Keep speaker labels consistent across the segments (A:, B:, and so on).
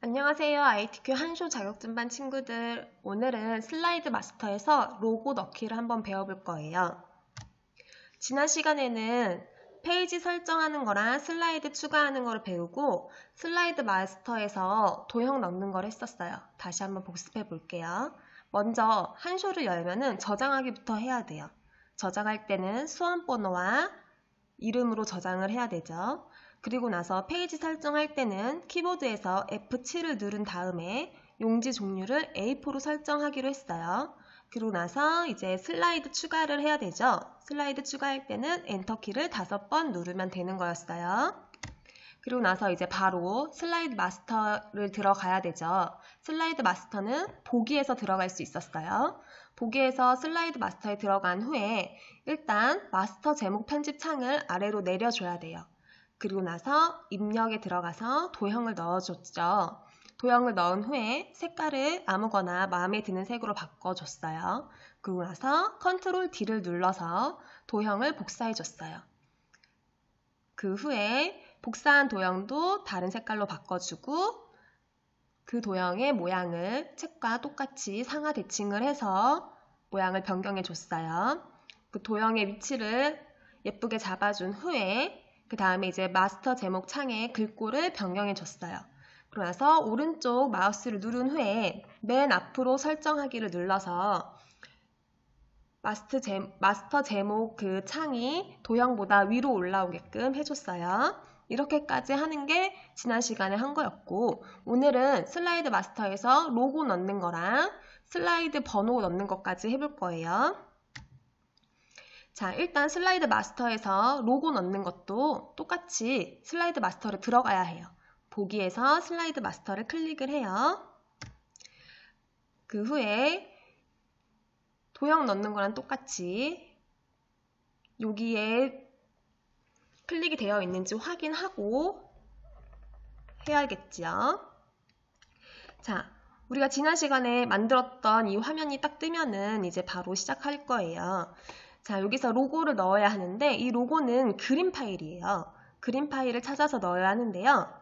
A: 안녕하세요. ITQ 한쇼 자격증반 친구들. 오늘은 슬라이드 마스터에서 로고 넣기를 한번 배워볼 거예요. 지난 시간에는 페이지 설정하는 거랑 슬라이드 추가하는 거를 배우고 슬라이드 마스터에서 도형 넣는 걸 했었어요. 다시 한번 복습해 볼게요. 먼저 한쇼를 열면은 저장하기부터 해야 돼요. 저장할 때는 수험번호와 이름으로 저장을 해야 되죠. 그리고 나서 페이지 설정할 때는 키보드에서 F7을 누른 다음에 용지 종류를 A4로 설정하기로 했어요. 그리고 나서 이제 슬라이드 추가를 해야 되죠. 슬라이드 추가할 때는 엔터키를 5번 누르면 되는 거였어요. 그리고 나서 이제 바로 슬라이드 마스터를 들어가야 되죠. 슬라이드 마스터는 보기에서 들어갈 수 있었어요. 보기에서 슬라이드 마스터에 들어간 후에 일단 마스터 제목 편집 창을 아래로 내려줘야 돼요. 그리고 나서 입력에 들어가서 도형을 넣어줬죠. 도형을 넣은 후에 색깔을 아무거나 마음에 드는 색으로 바꿔줬어요. 그리고 나서 컨트롤 D를 눌러서 도형을 복사해줬어요. 그 후에 복사한 도형도 다른 색깔로 바꿔주고 그 도형의 모양을 책과 똑같이 상하 대칭을 해서 모양을 변경해줬어요. 그 도형의 위치를 예쁘게 잡아준 후에 그 다음에 이제 마스터 제목 창에 글꼴을 변경해줬어요. 그러고 나서 오른쪽 마우스를 누른 후에 맨 앞으로 설정하기를 눌러서 마스터 제목 그 창이 도형보다 위로 올라오게끔 해줬어요. 이렇게까지 하는 게 지난 시간에 한 거였고 오늘은 슬라이드 마스터에서 로고 넣는 거랑 슬라이드 번호 넣는 것까지 해볼 거예요. 자, 일단 슬라이드 마스터에서 로고 넣는 것도 똑같이 슬라이드 마스터를 들어가야 해요. 보기에서 슬라이드 마스터를 클릭을 해요. 그 후에 도형 넣는 거랑 똑같이 여기에 클릭이 되어 있는지 확인하고 해야겠죠. 자, 우리가 지난 시간에 만들었던 이 화면이 딱 뜨면은 이제 바로 시작할 거예요. 자, 여기서 로고를 넣어야 하는데 이 로고는 그림 파일이에요. 그림 파일을 찾아서 넣어야 하는데요.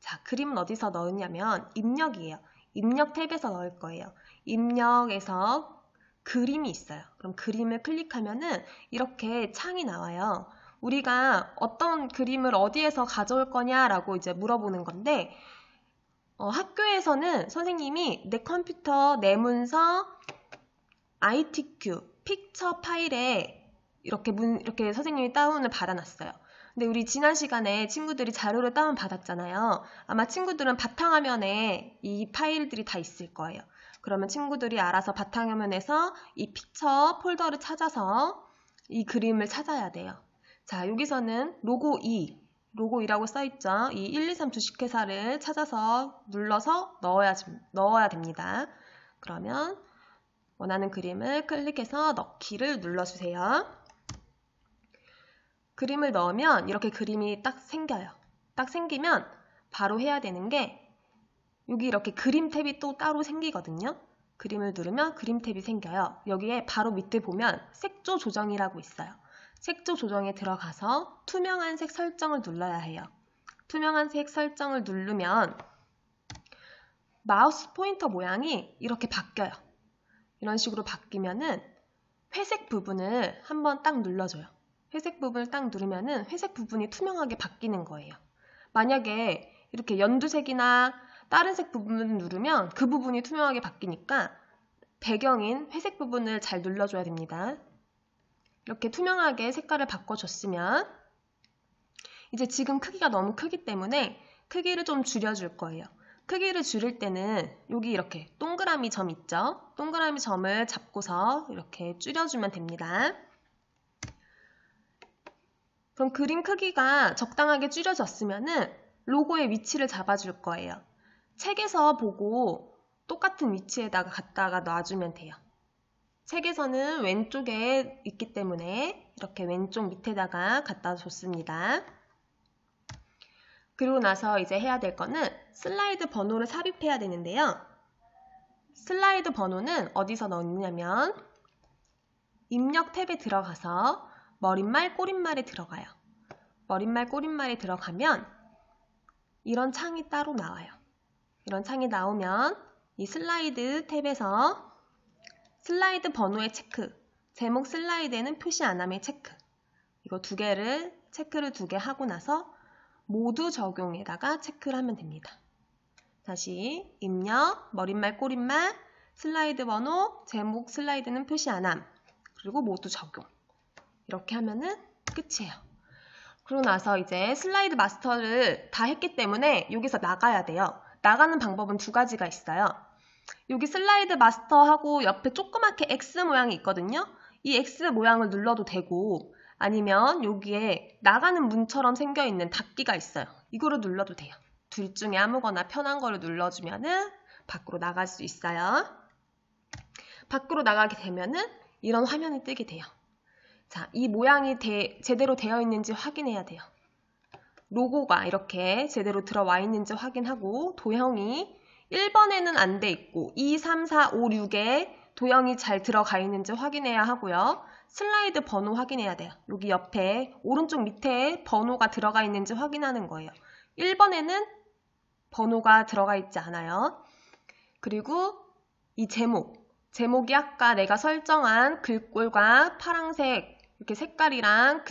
A: 자, 그림은 어디서 넣으냐면 입력이에요. 입력 탭에서 넣을 거예요. 입력에서 그림이 있어요. 그럼 그림을 클릭하면은 이렇게 창이 나와요. 우리가 어떤 그림을 어디에서 가져올 거냐라고 이제 물어보는 건데 학교에서는 선생님이 내 컴퓨터 내 문서 ITQ 픽처 파일에 이렇게 선생님이 다운을 받아놨어요. 근데 우리 지난 시간에 친구들이 자료를 다운 받았잖아요. 아마 친구들은 바탕화면에 이 파일들이 다 있을 거예요. 그러면 친구들이 알아서 바탕화면에서 이 픽처 폴더를 찾아서 이 그림을 찾아야 돼요. 자, 여기서는 로고 2, 로고 2라고 써있죠. 이 123 주식회사를 찾아서 눌러서 넣어야 됩니다. 그러면 원하는 그림을 클릭해서 넣기를 눌러주세요. 그림을 넣으면 이렇게 그림이 딱 생겨요. 딱 생기면 바로 해야 되는 게 여기 이렇게 그림 탭이 또 따로 생기거든요. 그림을 누르면 그림 탭이 생겨요. 여기에 바로 밑에 보면 색조 조정이라고 있어요. 색조 조정에 들어가서 투명한 색 설정을 눌러야 해요. 투명한 색 설정을 누르면 마우스 포인터 모양이 이렇게 바뀌어요. 이런 식으로 바뀌면은 회색 부분을 한번 딱 눌러줘요. 회색 부분을 딱 누르면은 회색 부분이 투명하게 바뀌는 거예요. 만약에 이렇게 연두색이나 다른 색 부분을 누르면 그 부분이 투명하게 바뀌니까 배경인 회색 부분을 잘 눌러줘야 됩니다. 이렇게 투명하게 색깔을 바꿔줬으면 이제 지금 크기가 너무 크기 때문에 크기를 좀 줄여줄 거예요. 크기를 줄일 때는 여기 이렇게 동그라미 점 있죠? 동그라미 점을 잡고서 이렇게 줄여주면 됩니다. 그럼 그림 크기가 적당하게 줄여졌으면은 로고의 위치를 잡아줄 거예요. 책에서 보고 똑같은 위치에다가 갖다가 놔주면 돼요. 책에서는 왼쪽에 있기 때문에 이렇게 왼쪽 밑에다가 갖다 줬습니다. 그리고 나서 이제 해야 될 거는 슬라이드 번호를 삽입해야 되는데요. 슬라이드 번호는 어디서 넣느냐면 입력 탭에 들어가서 머릿말, 꼬릿말에 들어가요. 머릿말, 꼬릿말에 들어가면 이런 창이 따로 나와요. 이런 창이 나오면 이 슬라이드 탭에서 슬라이드 번호의 체크, 제목 슬라이드에는 표시 안 함의 체크, 이거 두 개를 체크를 2개 하고 나서 모두 적용에다가 체크를 하면 됩니다. 다시 입력, 머릿말, 꼬릿말, 슬라이드 번호, 제목 슬라이드는 표시 안 함, 그리고 모두 적용. 이렇게 하면은 끝이에요. 그러고 나서 이제 슬라이드 마스터를 다 했기 때문에 여기서 나가야 돼요. 나가는 방법은 2가지가 있어요. 여기 슬라이드 마스터하고 옆에 조그맣게 X 모양이 있거든요. 이 X 모양을 눌러도 되고 아니면 여기에 나가는 문처럼 생겨있는 닫기가 있어요. 이거를 눌러도 돼요. 둘 중에 아무거나 편한 거를 눌러주면은 밖으로 나갈 수 있어요. 밖으로 나가게 되면은 이런 화면이 뜨게 돼요. 자, 이 모양이 제대로 되어 있는지 확인해야 돼요. 로고가 이렇게 제대로 들어와 있는지 확인하고 도형이 1번에는 안 돼 있고 2, 3, 4, 5, 6에 도형이 잘 들어가 있는지 확인해야 하고요. 슬라이드 번호 확인해야 돼요. 여기 옆에 오른쪽 밑에 번호가 들어가 있는지 확인하는 거예요. 1번에는 번호가 들어가 있지 않아요. 그리고 이 제목이 아까 내가 설정한 글꼴과 파란색 이렇게 색깔이랑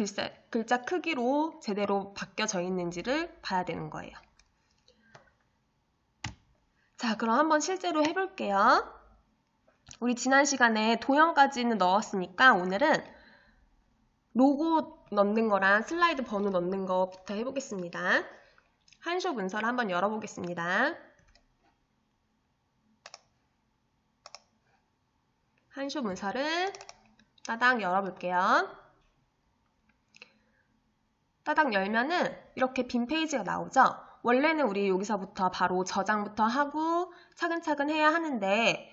A: 글자 크기로 제대로 바뀌어져 있는지를 봐야 되는 거예요. 자, 그럼 한번 실제로 해볼게요. 우리 지난 시간에 도형까지는 넣었으니까 오늘은 로고 넣는 거랑 슬라이드 번호 넣는 거부터 해보겠습니다. 한쇼 문서를 한번 열어보겠습니다. 한쇼 문서를 따당 열어볼게요. 따당 열면은 이렇게 빈 페이지가 나오죠? 원래는 우리 여기서부터 바로 저장부터 하고 차근차근 해야 하는데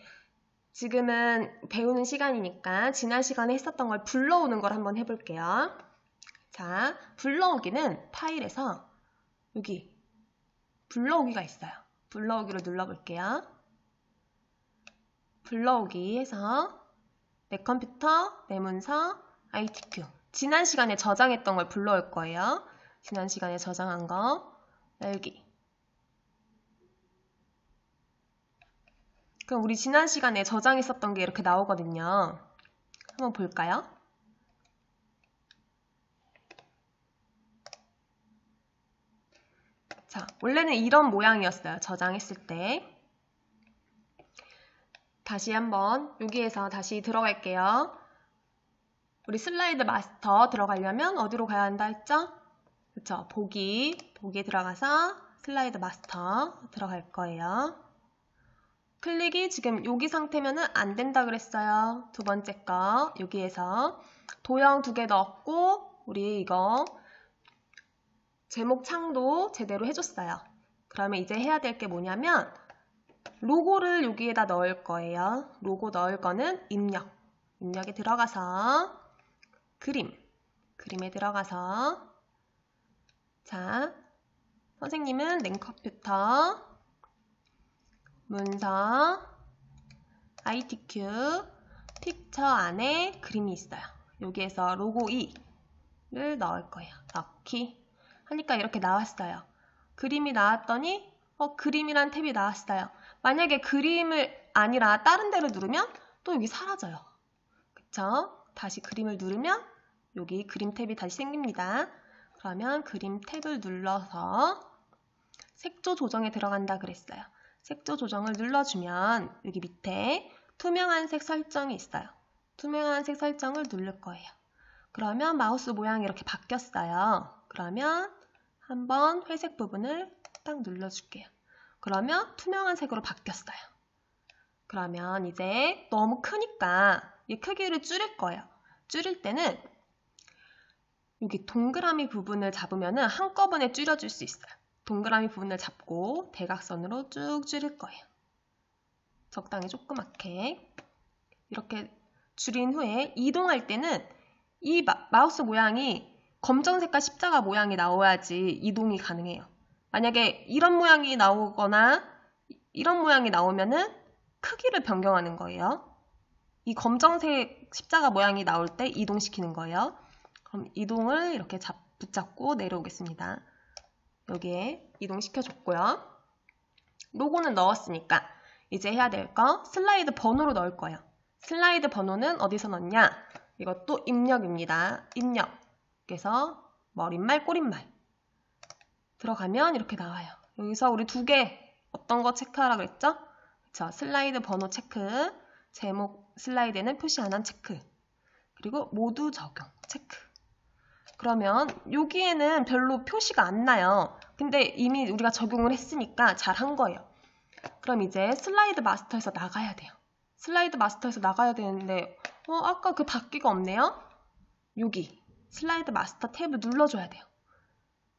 A: 지금은 배우는 시간이니까 지난 시간에 했었던 걸 불러오는 걸 한번 해볼게요. 자, 불러오기는 파일에서 여기 불러오기가 있어요. 불러오기를 눌러볼게요. 불러오기 해서 내 컴퓨터, 내 문서, ITQ. 지난 시간에 저장했던 걸 불러올 거예요. 지난 시간에 저장한 거 열기. 그럼 우리 지난 시간에 저장했었던 게 이렇게 나오거든요. 한번 볼까요? 자, 원래는 이런 모양이었어요. 저장했을 때. 다시 한번 여기에서 다시 들어갈게요. 우리 슬라이드 마스터 들어가려면 어디로 가야 한다 했죠? 그쵸? 보기에 들어가서 슬라이드 마스터 들어갈 거예요. 클릭이 지금 여기 상태면은 안 된다 그랬어요. 두 번째 거 여기에서 도형 2개 넣었고 우리 이거 제목 창도 제대로 해줬어요. 그러면 이제 해야 될 게 뭐냐면 로고를 여기에다 넣을 거예요. 로고 넣을 거는 입력에 들어가서 그림에 들어가서 자, 선생님은 냉컴퓨터, 문서, ITQ, 픽처 안에 그림이 있어요. 여기에서 로고 2를 넣을 거예요. 넣기 하니까 이렇게 나왔어요. 그림이 나왔더니 그림이란 탭이 나왔어요. 만약에 그림을 아니라 다른 데를 누르면 또 여기 사라져요. 그쵸? 다시 그림을 누르면 여기 그림 탭이 다시 생깁니다. 그러면 그림 탭을 눌러서 색조 조정에 들어간다 그랬어요. 색조 조정을 눌러주면 여기 밑에 투명한 색 설정이 있어요. 투명한 색 설정을 누를 거예요. 그러면 마우스 모양이 이렇게 바뀌었어요. 그러면 한번 회색 부분을 딱 눌러줄게요. 그러면 투명한 색으로 바뀌었어요. 그러면 이제 너무 크니까 이 크기를 줄일 거예요. 줄일 때는 여기 동그라미 부분을 잡으면 한꺼번에 줄여줄 수 있어요. 동그라미 부분을 잡고 대각선으로 쭉 줄일 거예요. 적당히 조그맣게 이렇게 줄인 후에 이동할 때는 이 마우스 모양이 검정 색깔 십자가 모양이 나와야지 이동이 가능해요. 만약에 이런 모양이 나오거나 이런 모양이 나오면은 크기를 변경하는 거예요. 이 검정색 십자가 모양이 나올 때 이동시키는 거예요. 그럼 이동을 이렇게 붙잡고 내려오겠습니다. 여기에 이동시켜줬고요. 로고는 넣었으니까 이제 해야 될 거 슬라이드 번호로 넣을 거예요. 슬라이드 번호는 어디서 넣냐? 이것도 입력입니다. 입력. 그래서 머릿말, 꼬릿말 들어가면 이렇게 나와요. 여기서 우리 두 개 어떤 거 체크하라 그랬죠? 그쵸? 슬라이드 번호 체크, 제목 슬라이드에는 표시 안 한 체크, 그리고 모두 적용 체크. 그러면 여기에는 별로 표시가 안 나요. 근데 이미 우리가 적용을 했으니까 잘 한 거예요. 그럼 이제 슬라이드 마스터에서 나가야 돼요. 슬라이드 마스터에서 나가야 되는데 아까 그 닫기가 없네요. 여기 슬라이드 마스터 탭을 눌러줘야 돼요.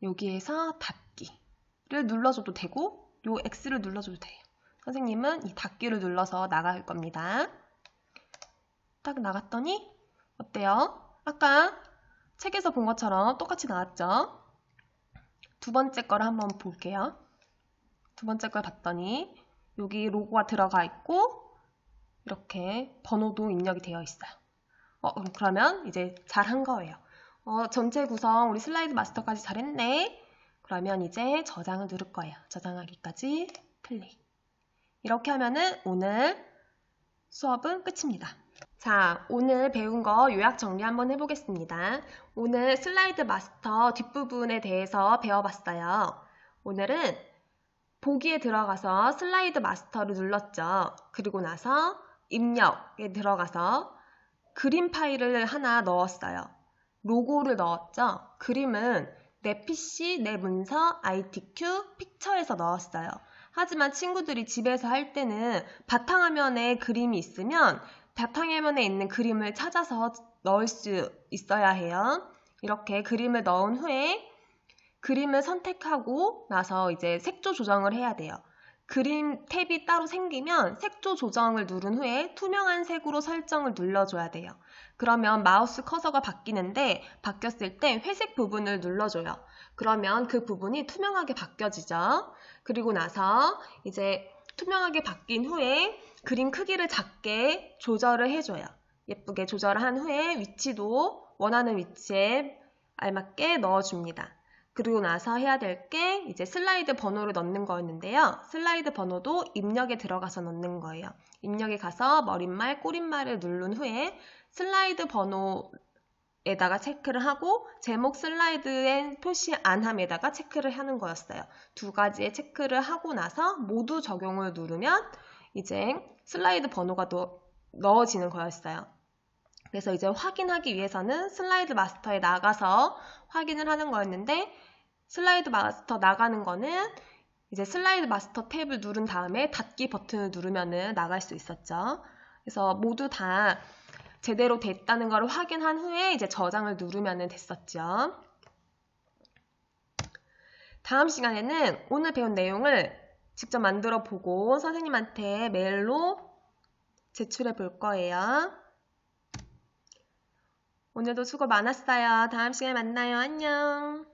A: 여기에서 닫기를 눌러줘도 되고 요 X를 눌러줘도 돼요. 선생님은 이 닫기를 눌러서 나갈 겁니다. 딱 나갔더니 어때요? 아까 책에서 본 것처럼 똑같이 나왔죠? 두 번째 거를 한번 볼게요. 두 번째 걸 봤더니 여기 로고가 들어가 있고 이렇게 번호도 입력이 되어 있어요. 그러면 이제 잘한 거예요. 전체 구성 우리 슬라이드 마스터까지 잘했네. 그러면 이제 저장을 누를 거예요. 저장하기까지 클릭. 이렇게 하면은 오늘 수업은 끝입니다. 자, 오늘 배운 거 요약 정리 한번 해보겠습니다. 오늘 슬라이드 마스터 뒷부분에 대해서 배워봤어요. 오늘은 보기에 들어가서 슬라이드 마스터를 눌렀죠. 그리고 나서 입력에 들어가서 그림 파일을 하나 넣었어요. 로고를 넣었죠. 그림은 내 PC, 내 문서, ITQ, 픽처에서 넣었어요. 하지만 친구들이 집에서 할 때는 바탕화면에 그림이 있으면 바탕화면에 있는 그림을 찾아서 넣을 수 있어야 해요. 이렇게 그림을 넣은 후에 그림을 선택하고 나서 이제 색조 조정을 해야 돼요. 그림 탭이 따로 생기면 색조 조정을 누른 후에 투명한 색으로 설정을 눌러줘야 돼요. 그러면 마우스 커서가 바뀌는데 바뀌었을 때 회색 부분을 눌러줘요. 그러면 그 부분이 투명하게 바뀌어지죠. 그리고 나서 이제 투명하게 바뀐 후에 그림 크기를 작게 조절을 해줘요. 예쁘게 조절한 후에 위치도 원하는 위치에 알맞게 넣어줍니다. 그리고 나서 해야 될 게 이제 슬라이드 번호를 넣는 거였는데요. 슬라이드 번호도 입력에 들어가서 넣는 거예요. 입력에 가서 머릿말, 꼬릿말을 누른 후에 슬라이드 번호에다가 체크를 하고 제목 슬라이드엔 표시 안 함에다가 체크를 하는 거였어요. 두 가지의 체크를 하고 나서 모두 적용을 누르면 이제 슬라이드 번호가 넣어지는 거였어요. 그래서 이제 확인하기 위해서는 슬라이드 마스터에 나가서 확인을 하는 거였는데 슬라이드 마스터 나가는 거는 이제 슬라이드 마스터 탭을 누른 다음에 닫기 버튼을 누르면은 나갈 수 있었죠. 그래서 모두 다 제대로 됐다는 걸 확인한 후에 이제 저장을 누르면은 됐었죠. 다음 시간에는 오늘 배운 내용을 직접 만들어 보고 선생님한테 메일로 제출해 볼 거예요. 오늘도 수고 많았어요. 다음 시간에 만나요. 안녕.